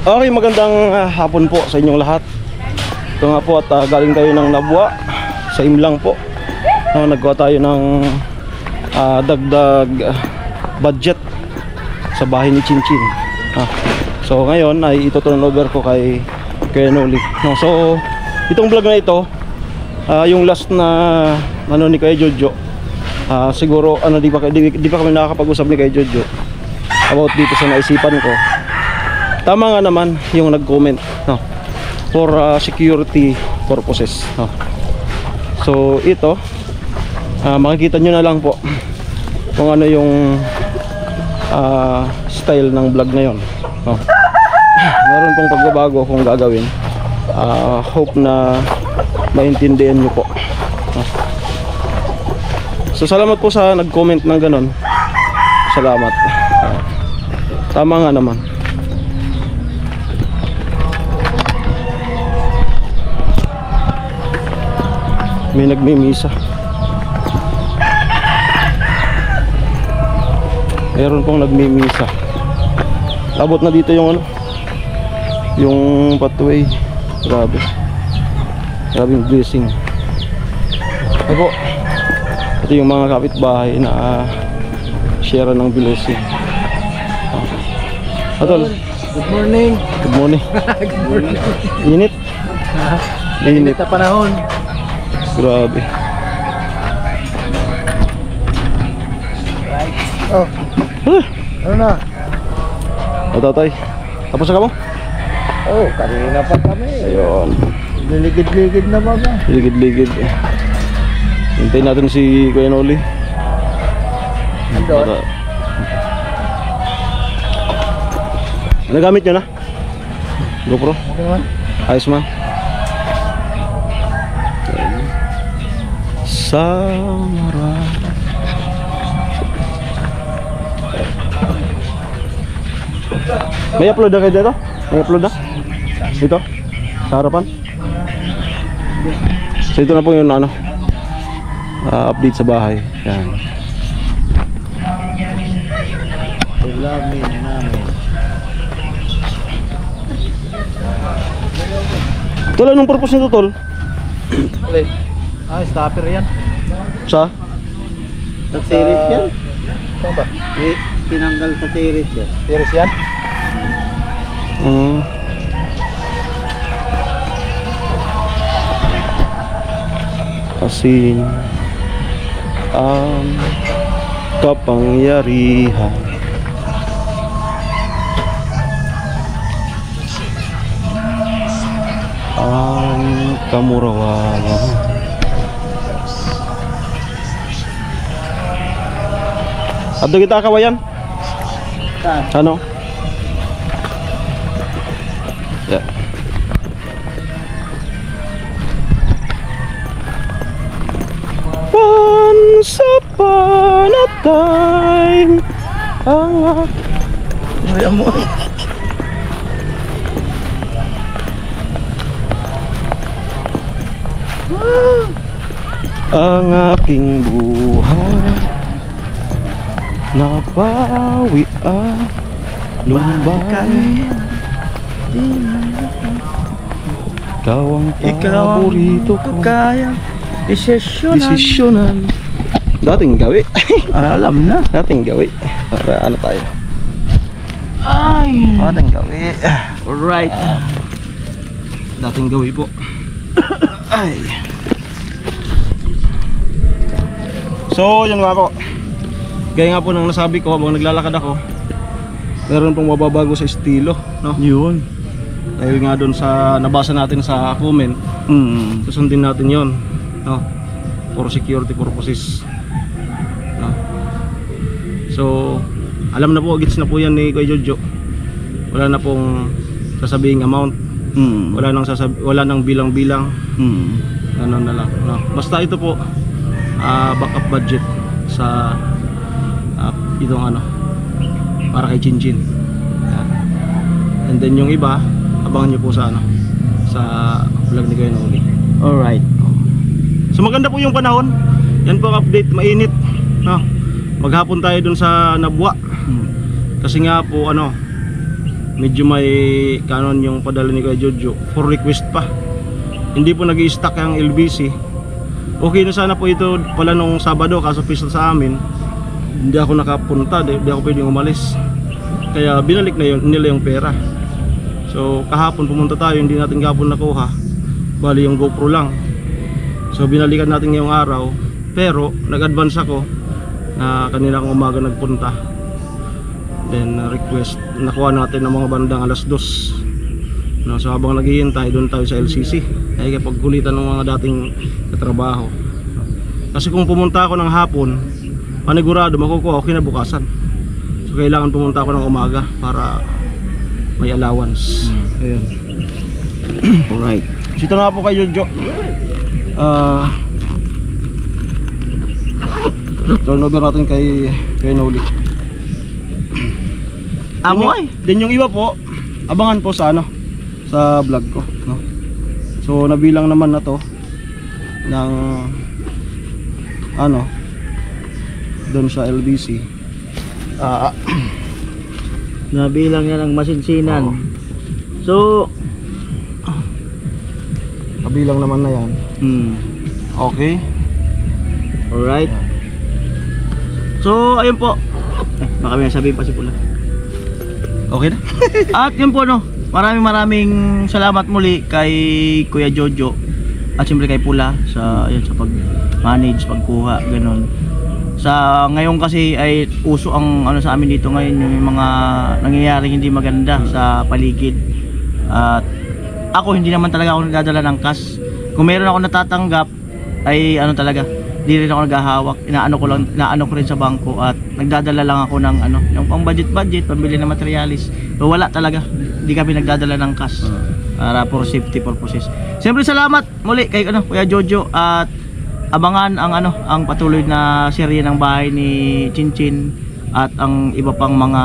Okay, magandang hapon po sa inyong lahat. Ito nga po at galing tayo ng Nabwa sa Imlang po. Nagkuha tayo ng dagdag budget sa bahay ni Chinchin. So ngayon ay ito-turn over ko kay Noli. So itong vlog na ito, yung last na ni Kuya Jojo, siguro di pa kami nakakapag-usap ni Kuya Jojo about dito sa naisipan ko. Tama nga naman yung nag-comment for security purposes. So ito, makikita nyo na lang po kung ano yung style ng vlog na yon. Meron pong pagbabago kung gagawin. Hope na maintindihan nyo po. So salamat po sa nag-comment ng ganon. Salamat. Tama nga naman. May nagmimisa. Meron pong nagmimisa. Abot na dito yung yung pathway. Grabe. Grabing blessing. Ako, ito yung mga kapitbahay na share ng blessing. Atol, good morning. Good morning. Good morning. Init. Init na panahon. Grabe. Oh. Ano na? Tatay, tapos na ka mo? Oh, kanina pa kami. Ayun. Ligid-ligid na ba ba? Ligid-ligid. Hintayin natin si Kuya Noli. Andon. Nagamit nyo na? GoPro? Okay naman. Ayos man. Samara. May upload na kayo dito? May upload na? Dito? Sa harapan? So ito na po yung update sa bahay. Yan. Ulamin namin. Tol, anong purpose nito, Tol? Ulit. Stopper yan. Sa? Sa series yan? Saan ba? Tinanggal sa series yan. Series yan? Kasi ang kapangyarihan ang kamurawayan. Adto kita kawayan? Ano? Yeah. Once upon a time ang aking buhay nabawi ang lumbay. Ikaw ang paborito ko, kaya desisyonan. Dating gawi. Alam na. Dating gawi. Para ano tayo? Ay. Dating gawi. Alright. Dating gawi po. Ay. So, yun nga po. Gaya nga po nang nasabi ko habang naglalakad ako, meron pong mababago sa estilo, no? Yun. Dahil nga doon sa nabasa natin sa comment, susundin natin yon, no? For security purposes, no? So, alam na po, gets na po yan ni Kuya Jojo. Wala na pong sasabing amount. Wala nang bilang-bilang. Ano na lang, no? Basta ito po, backup budget sa itong para kay Chinchin. And then yung iba, abangan nyo po sa sa vlog ni Kuya Noli. Alright. So maganda po yung panahon. Yan po ang update, mainit, no? Maghapon tayo dun sa Nabwa. Kasi nga po medyo may kanon yung padala ni Kuya Jojo for request pa. Hindi po nag-i-stock ang LBC. Okay na sana po ito pala nung Sabado, kaso pista sa amin. Hindi ako nakapunta, hindi ako pwedeng umalis. Kaya binalik na nila yung pera. So kahapon pumunta tayo, hindi natin kahapon nakuha. Bali yung GoPro lang. So binalikan natin ngayong araw. Pero nag-advance ako na kanina kong umaga nagpunta. Then request, nakuha natin ng mga bandang alas 2. No, so habang naghihintay, doon tayo sa LCC. Ay kapagkulitan ng mga dating katrabaho. Kasi kung pumunta ako ng hapon, panigurado makukuha ako kinabukasan. So kailangan pumunta ako ng umaga para may allowance. Ayun. Alright. Sito na po kay Jojo. Turnover natin kay Noli. Amo ay. Din yung iba po, abangan po sa ano, sa vlog ko, no? So nabilang naman na to ng ano doon sa LBC. Nabilang yan ng masinsinan. So Nabilang naman na yan. Okay. Alright. So ayun po. Baka may sabihin pa si Pula. Okay na. At yun po no, maraming salamat muli kay Kuya Jojo at siyempre kay Pula sa ayun, sa pag-manage, pagkuha, ganun. Sa ngayon kasi ay uso ang ano sa amin dito ngayon, yung mga nangyayaring hindi maganda sa paligid. At ako hindi naman talaga ako nagdadala ng cash. Kung meron ako natatanggap ay ano talaga, di rin ako naghahawak. Inaano ko rin sa bangko at nagdadala lang ako ng ano, yung pang budget, pambili ng materialis. So wala talaga. Hindi kami nagdadala ng cash. Para for safety purposes. Siyempre salamat muli kay ano, Kuya Jojo at abangan ang ano, ang patuloy na serye ng bahay ni Chinchin at ang iba pang mga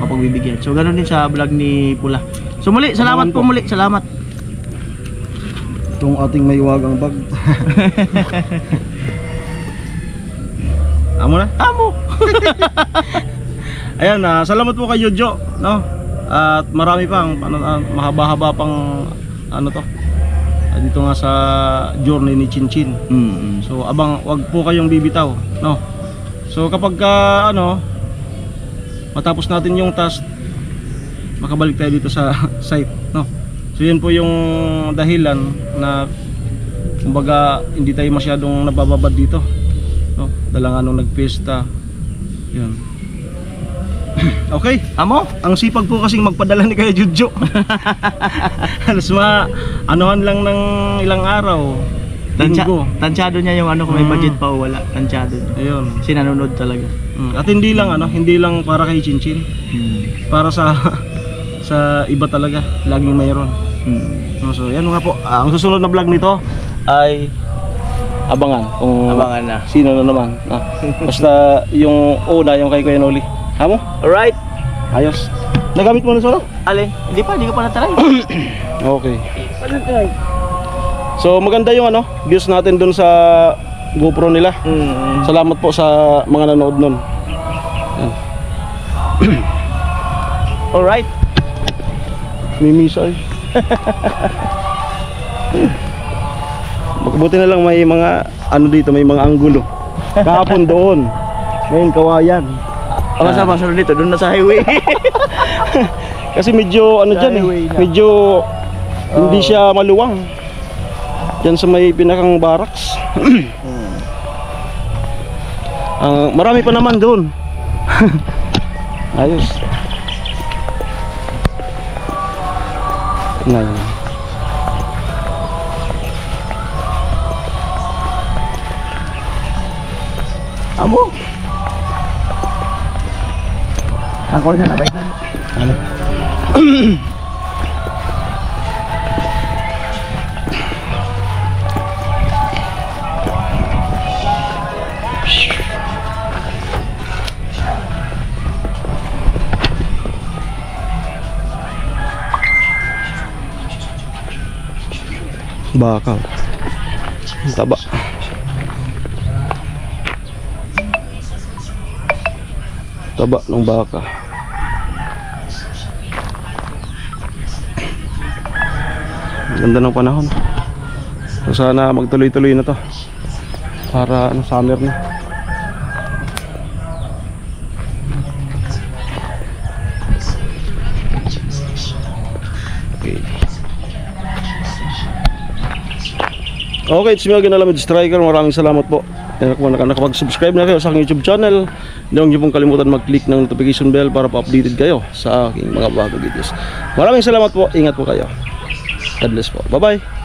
mapagbibigyan. So ganoon din sa vlog ni Pula. So muli, salamat po muli, salamat. Itong ating may wagang bag. Amo na? Amo. Ayan, salamat po kay Jojo, no? At marami pang mahaba-haba pang ano to. Dito nga sa journey ni Chinchin. So wag po kayong bibitaw, no? So kapag ano matapos natin yung task, makabalik tayo dito sa site, no? So yun po yung dahilan na kumbaga hindi tayo masyadong nabababad dito, no? Dala nga nung nagpista. Yun. Okay, Amo? ang sipag po kasing magpadala ni Kuya Jojo. Halos anuhan lang ng ilang araw. Linggo. Tansyado niya yung ano kung may budget pa o wala. Tansyado niya. Ayun. Kasi nanonood talaga. At hindi lang ano, hindi lang para kay Chinchin. Para sa iba talaga, laging mayroon. So yan nga po. Ang susunod na vlog nito ay abangan kung Abangan na. sino na naman. Basta yung una, yung kay Kuya Noli. Hamo? Alright. Ayos. Nagamit mo na solo? Alin? Hindi pa na-try. Okay. So maganda yung ano, views natin dun sa GoPro nila. Salamat po sa mga nanood nun. Yan. Alright. Mimisa eh. Mabuti na lang may mga ano dito, may mga anggulo. Kahapon doon. Ngayon kawayan. Ang sama sunod dito, doon na sa highway. Kasi medyo ano dyan eh, medyo hindi siya maluwang. Diyan sa may pinakang barracks. Marami pa naman doon. Ayos. Ngayon. Amo. Ako na nabay. Ano? Bakal. Taba. Taba ng baka. Ganda ng panahon. So sana magtuloy-tuloy na to para summer na. Okay. Okay, it's me again, Alamid Striker. Maraming salamat po. Kung nakapag-subscribe na kayo sa aking YouTube channel, huwag niyo pong kalimutan mag-click ng notification bell para pa-updated kayo sa aking mga bago videos. Maraming salamat po. Ingat po kayo. God bless po. Bye-bye.